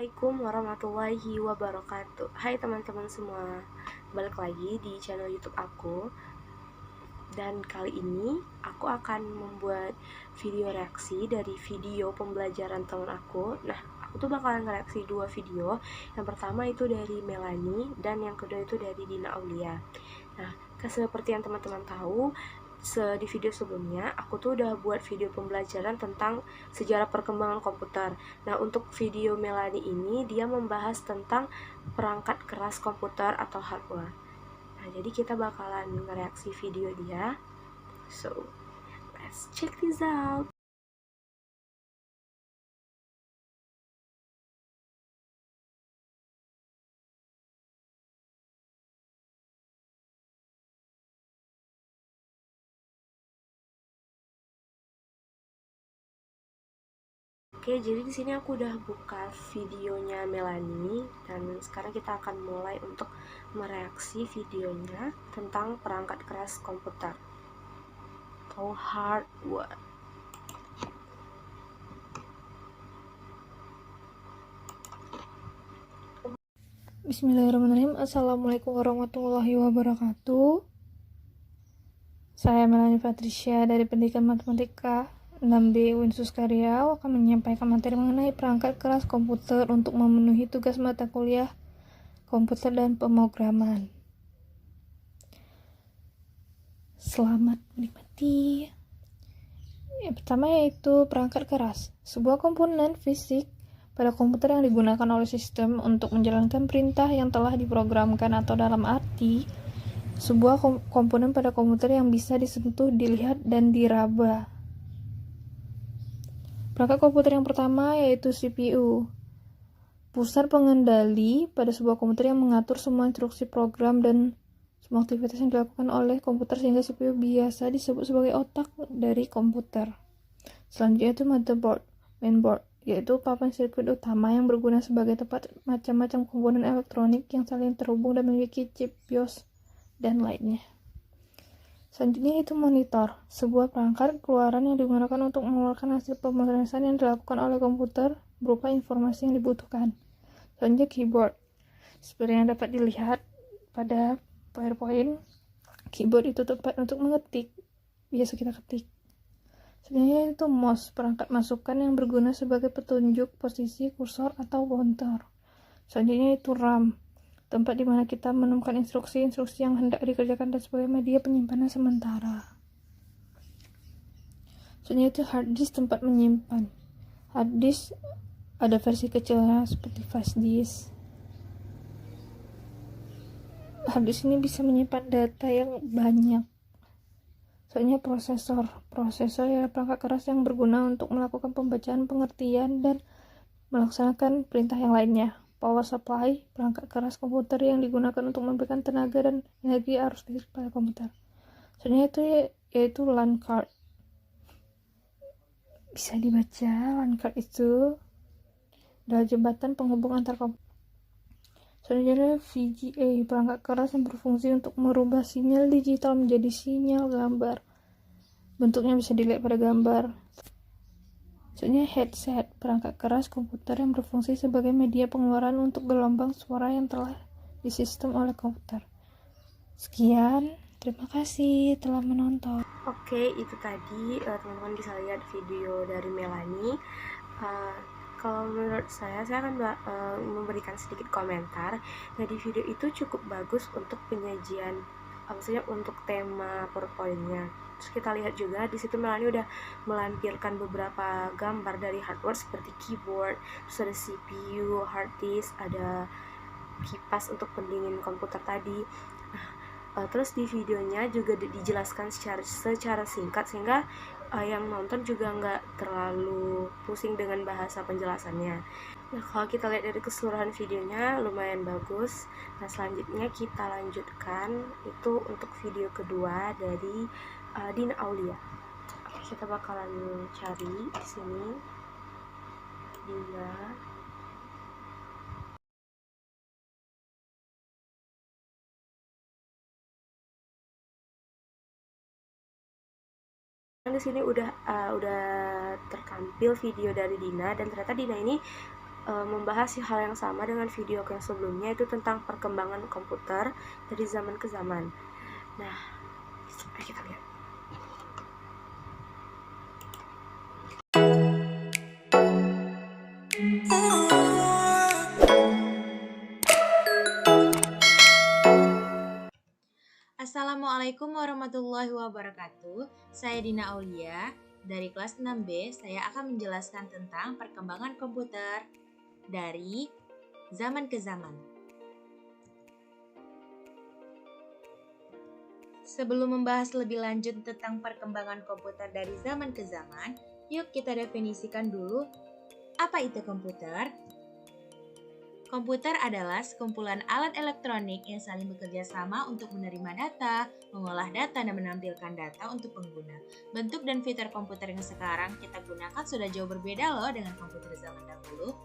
Assalamualaikum warahmatullahi wabarakatuh. Hai teman-teman semua, balik lagi di channel YouTube aku. Dan kali ini aku akan membuat video reaksi dari video pembelajaran teman aku. Nah, aku tuh bakalan ngereaksi dua video. Yang pertama itu dari Melanie, dan yang kedua itu dari Dina Aulia. Nah, seperti yang teman-teman tahu, di video sebelumnya aku tuh udah buat video pembelajaran tentang sejarah perkembangan komputer. Nah, untuk video Melanie ini dia membahas tentang perangkat keras komputer atau hardware. Nah, jadi kita bakalan ngereaksi video dia. So, let's check this out. Oke, jadi di sini aku udah buka videonya Melanie, dan sekarang kita akan mulai untuk mereaksi videonya tentang perangkat keras komputer atau hardware. Bismillahirrahmanirrahim. Assalamualaikum warahmatullahi wabarakatuh. Saya Melanie Patricia dari Pendidikan Matematika 6B Winsus Karyau akan menyampaikan materi mengenai perangkat keras komputer untuk memenuhi tugas mata kuliah komputer dan pemrograman. Selamat menikmati. Yang pertama yaitu perangkat keras, sebuah komponen fisik pada komputer yang digunakan oleh sistem untuk menjalankan perintah yang telah diprogramkan, atau dalam arti sebuah komponen pada komputer yang bisa disentuh, dilihat, dan diraba. Perangkat komputer yang pertama yaitu CPU, pusat pengendali pada sebuah komputer yang mengatur semua instruksi program dan semua aktivitas yang dilakukan oleh komputer, sehingga CPU biasa disebut sebagai otak dari komputer. Selanjutnya itu motherboard, mainboard, yaitu papan sirkuit utama yang berguna sebagai tempat macam-macam komponen elektronik yang saling terhubung dan memiliki chip BIOS dan lainnya. Selanjutnya itu monitor, sebuah perangkat keluaran yang digunakan untuk mengeluarkan hasil pemrosesan yang dilakukan oleh komputer berupa informasi yang dibutuhkan. Selanjutnya keyboard, seperti yang dapat dilihat pada PowerPoint, keyboard itu tempat untuk mengetik, biasa kita ketik. Selanjutnya itu mouse, perangkat masukan yang berguna sebagai petunjuk posisi kursor atau pointer. Selanjutnya itu RAM, tempat di mana kita menemukan instruksi-instruksi yang hendak dikerjakan dan sebagai media penyimpanan sementara. Selanjutnya itu hard disk, tempat menyimpan. Hard disk ada versi kecilnya seperti flash disk. Hard disk ini bisa menyimpan data yang banyak. Selanjutnya prosesor adalah perangkat keras yang berguna untuk melakukan pembacaan, pengertian, dan melaksanakan perintah yang lainnya. Power supply, perangkat keras komputer yang digunakan untuk memberikan tenaga dan energi arus listrik pada komputer. Selanjutnya itu yaitu LAN card. Bisa dibaca, LAN card itu adalah jembatan penghubung antar komputer. Selanjutnya VGA, perangkat keras yang berfungsi untuk merubah sinyal digital menjadi sinyal gambar. Bentuknya bisa dilihat pada gambar. Selanjutnya headset, perangkat keras komputer yang berfungsi sebagai media pengeluaran untuk gelombang suara yang telah disistem oleh komputer. Sekian, terima kasih telah menonton. Oke, itu tadi teman-teman bisa lihat video dari Melanie. Kalau menurut saya akan memberikan sedikit komentar. Nah, di video itu cukup bagus untuk penyajian, maksudnya untuk tema PowerPoint-nya. Terus kita lihat juga di situ Melanie udah melampirkan beberapa gambar dari hardware seperti keyboard, terus ada CPU, hard disk, ada kipas untuk pendingin komputer tadi. Terus di videonya juga dijelaskan secara singkat, sehingga yang nonton juga nggak terlalu pusing dengan bahasa penjelasannya. Nah, kalau kita lihat dari keseluruhan videonya lumayan bagus. Nah, selanjutnya kita lanjutkan itu untuk video kedua dari Dina Aulia. Oke, kita bakalan cari di sini Dina. Di sini udah tertampil video dari Dina, dan ternyata Dina ini membahas hal yang sama dengan video yang sebelumnya, itu tentang perkembangan komputer dari zaman ke zaman. Nah, mari kita lihat. Assalamualaikum warahmatullahi wabarakatuh. Saya Dina Aulia. Dari kelas 6B, saya akan menjelaskan tentang perkembangan komputer dari zaman ke zaman. Sebelum membahas lebih lanjut tentang perkembangan komputer dari zaman ke zaman, yuk kita definisikan dulu apa itu komputer. Komputer adalah sekumpulan alat elektronik yang saling bekerja sama untuk menerima data, mengolah data, dan menampilkan data untuk pengguna. Bentuk dan fitur komputer yang sekarang kita gunakan sudah jauh berbeda loh dengan komputer zaman dahulu.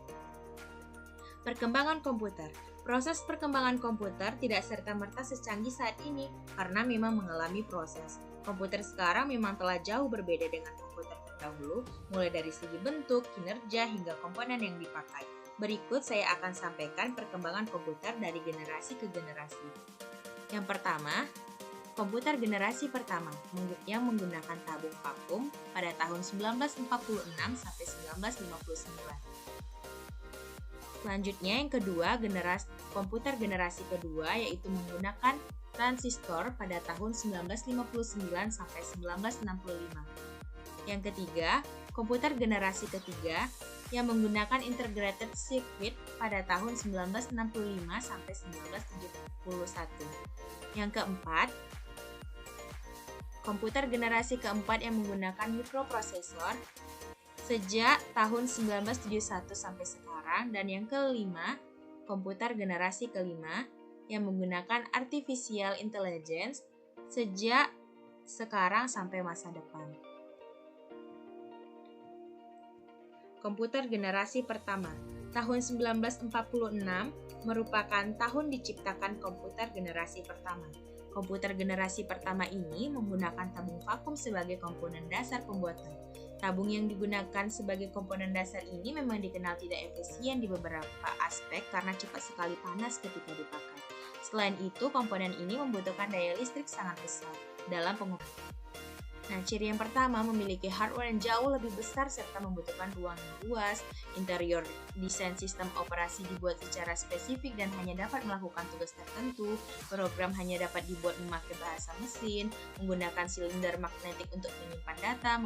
Perkembangan komputer. Proses perkembangan komputer tidak serta-merta secanggih saat ini karena memang mengalami proses. Komputer sekarang memang telah jauh berbeda dengan komputer terdahulu, mulai dari segi bentuk, kinerja, hingga komponen yang dipakai. Berikut saya akan sampaikan perkembangan komputer dari generasi ke generasi. Yang pertama, komputer generasi pertama yang menggunakan tabung vakum pada tahun 1946 sampai 1959. Selanjutnya yang kedua, komputer generasi kedua yaitu menggunakan transistor pada tahun 1959 sampai 1965. Yang ketiga, komputer generasi ketiga yang menggunakan integrated circuit pada tahun 1965 sampai 1971. Yang keempat, komputer generasi keempat yang menggunakan microprocessor sejak tahun 1971 sampai sekarang. Dan yang kelima, komputer generasi kelima yang menggunakan artificial intelligence sejak sekarang sampai masa depan. Komputer generasi pertama, tahun 1946 merupakan tahun diciptakan komputer generasi pertama. Komputer generasi pertama ini menggunakan tabung vakum sebagai komponen dasar pembuatan. Tabung yang digunakan sebagai komponen dasar ini memang dikenal tidak efisien di beberapa aspek karena cepat sekali panas ketika dipakai. Selain itu, komponen ini membutuhkan daya listrik sangat besar dalam pengoperasian. Nah, ciri yang pertama, memiliki hardware yang jauh lebih besar serta membutuhkan ruang yang luas. Interior desain sistem operasi dibuat secara spesifik dan hanya dapat melakukan tugas tertentu. Program hanya dapat dibuat memakai bahasa mesin, menggunakan silinder magnetik untuk menyimpan data,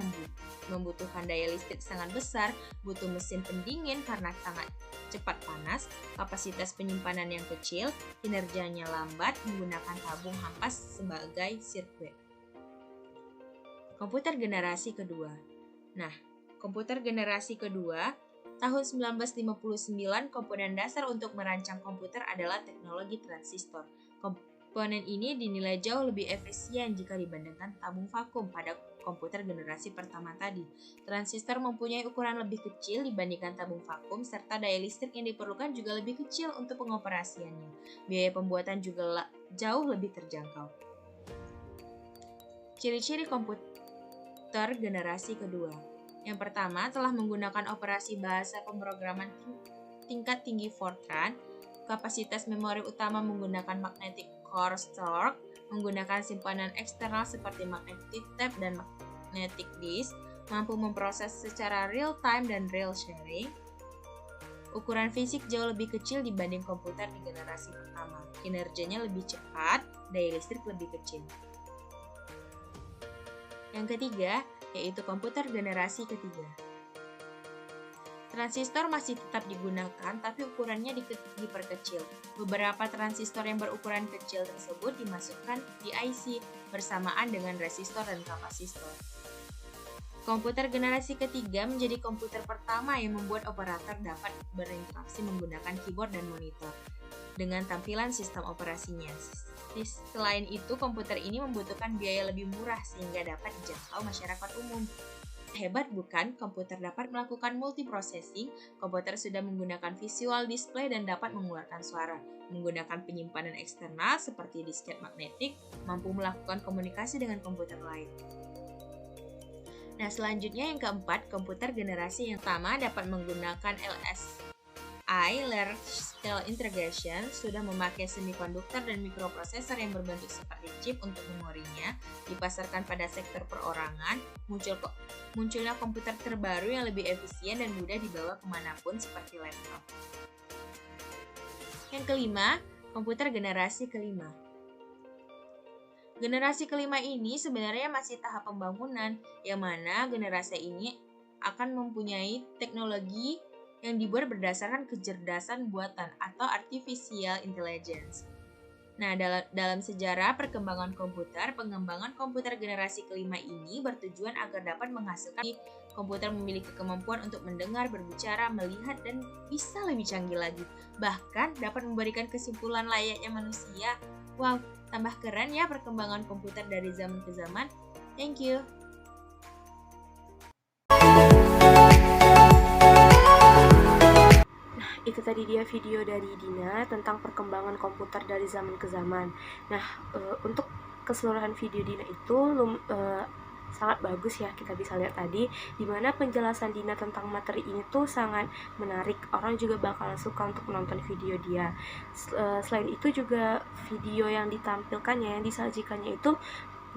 membutuhkan daya listrik sangat besar, butuh mesin pendingin karena sangat cepat panas, kapasitas penyimpanan yang kecil, kinerjanya lambat, menggunakan tabung hampas sebagai sirkuit. Komputer generasi kedua. Nah, komputer generasi kedua, tahun 1959, komponen dasar untuk merancang komputer adalah teknologi transistor. Komponen ini dinilai jauh lebih efisien jika dibandingkan tabung vakum pada komputer generasi pertama tadi. Transistor mempunyai ukuran lebih kecil dibandingkan tabung vakum, serta daya listrik yang diperlukan juga lebih kecil untuk pengoperasiannya. Biaya pembuatan juga jauh lebih terjangkau. Ciri-ciri komputer generasi kedua. Yang pertama, telah menggunakan operasi bahasa pemrograman tingkat tinggi Fortran. Kapasitas memori utama menggunakan magnetic core storage, menggunakan simpanan eksternal seperti magnetic tape dan magnetic disk, mampu memproses secara real time dan real sharing. Ukuran fisik jauh lebih kecil dibanding komputer di generasi pertama. Kinerjanya lebih cepat, daya listrik lebih kecil. Yang ketiga, yaitu komputer generasi ketiga. Transistor masih tetap digunakan, tapi ukurannya diperkecil. Beberapa transistor yang berukuran kecil tersebut dimasukkan di IC bersamaan dengan resistor dan kapasitor. Komputer generasi ketiga menjadi komputer pertama yang membuat operator dapat berinteraksi menggunakan keyboard dan monitor dengan tampilan sistem operasinya. Selain itu, komputer ini membutuhkan biaya lebih murah sehingga dapat dijangkau masyarakat umum. Hebat bukan? Komputer dapat melakukan multiprocessing, komputer sudah menggunakan visual display dan dapat mengeluarkan suara. Menggunakan penyimpanan eksternal seperti disket magnetik, mampu melakukan komunikasi dengan komputer lain. Nah, selanjutnya yang keempat, komputer generasi yang pertama dapat menggunakan AI Large Scale Integration sudah memakai semikonduktor dan mikroprosesor yang berbentuk seperti chip untuk memorinya, dipasarkan pada sektor perorangan, munculnya komputer terbaru yang lebih efisien dan mudah dibawa kemanapun seperti laptop. Yang kelima, komputer generasi kelima. Generasi kelima ini sebenarnya masih tahap pembangunan, yang mana generasi ini akan mempunyai teknologi yang dibuat berdasarkan kecerdasan buatan atau artificial intelligence. Nah, dalam sejarah perkembangan komputer, pengembangan komputer generasi kelima ini bertujuan agar dapat menghasilkan komputer memiliki kemampuan untuk mendengar, berbicara, melihat, dan bisa lebih canggih lagi. Bahkan dapat memberikan kesimpulan layaknya manusia. Wow, tambah keren ya perkembangan komputer dari zaman ke zaman. Thank you. Itu tadi dia video dari Dina tentang perkembangan komputer dari zaman ke zaman. Nah, untuk keseluruhan video Dina itu sangat bagus ya, kita bisa lihat tadi dimana penjelasan Dina tentang materi ini tuh sangat menarik. Orang juga bakalan suka untuk menonton video dia. Selain itu juga video yang ditampilkannya, yang disajikannya itu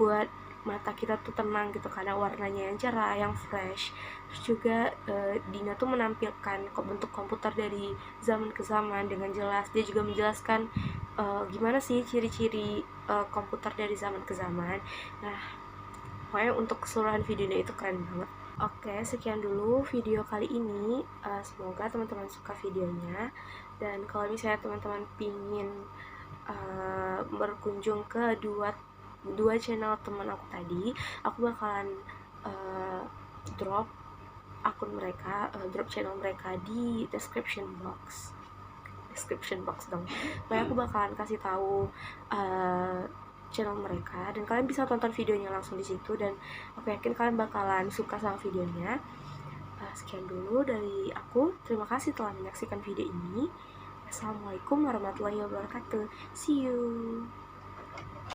buat mata kita tuh tenang gitu karena warnanya yang cerah, yang fresh. Terus juga Dina tuh menampilkan bentuk komputer dari zaman ke zaman dengan jelas. Dia juga menjelaskan gimana sih ciri-ciri komputer dari zaman ke zaman. Nah, pokoknya untuk keseluruhan videonya itu keren banget. Oke, sekian dulu video kali ini. Semoga teman-teman suka videonya. Dan kalau misalnya teman-teman pingin berkunjung ke dua channel teman aku tadi, aku bakalan drop akun mereka, drop channel mereka di description box dong. Pokoknya aku bakalan kasih tahu channel mereka dan kalian bisa tonton videonya langsung di situ, dan aku yakin kalian bakalan suka sama videonya. Sekian dulu dari aku. Terima kasih telah menyaksikan video ini. Assalamualaikum warahmatullahi wabarakatuh. See you.